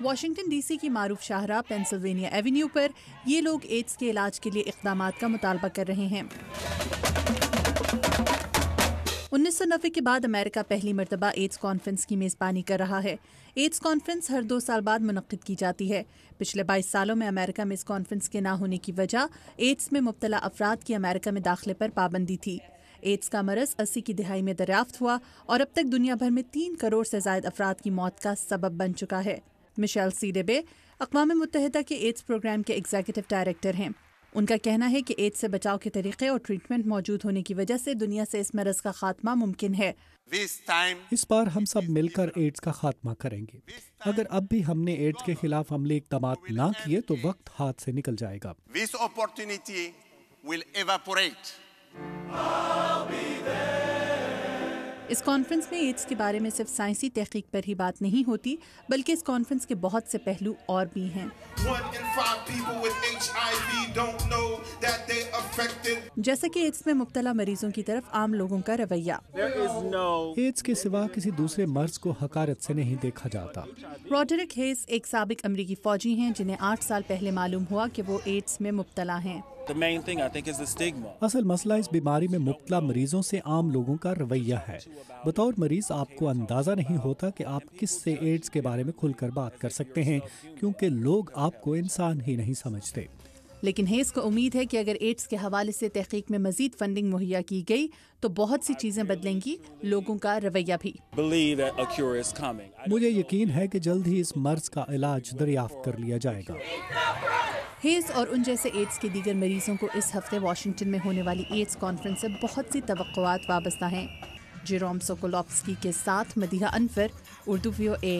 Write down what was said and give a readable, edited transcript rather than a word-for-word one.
Washington D C کی معروف شاہراہ پینسلوینیا ایونیو پر یہ لوگ ایڈز کے علاج کے لیے اقدامات کا مطالبہ کر رہے ہیں۔ 1990 کے بعد امریکہ پہلی مرتبہ ایڈز کانفرنس کی میزبانی کر رہا ہے۔ ایڈز کانفرنس ہر 2 سال بعد منعقد کی جاتی ہے۔ پچھلے 22 سالوں میں امریکہ میں اس کانفرنس کے نہ ہونے کی وجہ ایڈز میں مبتلا افراد کی امریکہ میں داخلے پر پابندی تھی۔ ایڈز کا مرض 80 کی دہائی میں دریافت ہوا اور اب تک دنیا بھر میں 3 کروڑ سے زائد افراد کی موت کا سبب بن چکا ہے۔ مشیل سیڈیبے اقوام متحدہ کے ایڈز پروگرام کے ایگزیکٹو ڈائریکٹر ہیں۔ ان کا کہنا ہے کہ ایڈز سے بچاؤ کے طریقے اور ٹریٹمنٹ موجود ہونے کی وجہ سے دنیا سے اس مرض کا خاتمہ ممکن ہے۔ اس بار ہم سب مل کر ایڈز کا خاتمہ کریں گے۔ اگر اب بھی ہم نے ایڈز کے خلاف عملی اقدامات نہ کیے تو وقت ہاتھ سے نکل جائے گا۔ اس کانفرنس میں ایڈز کے بارے میں صرف سائنسی تحقیق پر ہی بات نہیں ہوتی بلکہ اس کانفرنس کے بہت سے پہلو اور بھی ہیں۔ جیسا کہ ایڈز میں مبتلا مریضوں کی طرف عام لوگوں کا رویہ۔ ایڈز کے سوا کسی دوسرے مرض کو حقارت سے نہیں دیکھا جاتا۔ روڈرک ہیز ایک سابق امریکی فوجی ہیں جنہیں 8 سال پہلے معلوم ہوا کہ وہ ایڈز میں مبتلا ہیں۔ اصل مسئلہ اس بیماری میں مبتلا مریضوں سے عام لوگوں کا رویہ ہے۔ بطور مریض آپ کو اندازہ نہیں ہوتا کہ آپ کس سے ایڈز کے بارے میں کھل کر بات کر سکتے ہیں کیونکہ لوگ آپ کو انسان ہی نہیں سمجھتے۔ لیکن ہیز کو امید ہے کہ اگر ایڈز کے حوالے سے تحقیق میں مزید فنڈنگ مہیا کی گئی تو بہت سی چیزیں بدلیں گی، لوگوں کا رویہ بھی۔ مجھے یقین ہے کہ جلد ہی اس مرض کا علاج دریافت کر لیا جائے گا۔ ہیز اور ان جیسے ایڈز کے دیگر مریضوں کو اس ہفتے واشنگٹن میں ہونے والی ایڈز کانفرنس سے بہت سی توقعات وابستہ ہیں۔ جیروم سوکولوفسکی کے ساتھ مدیحہ انور، اردو VOA،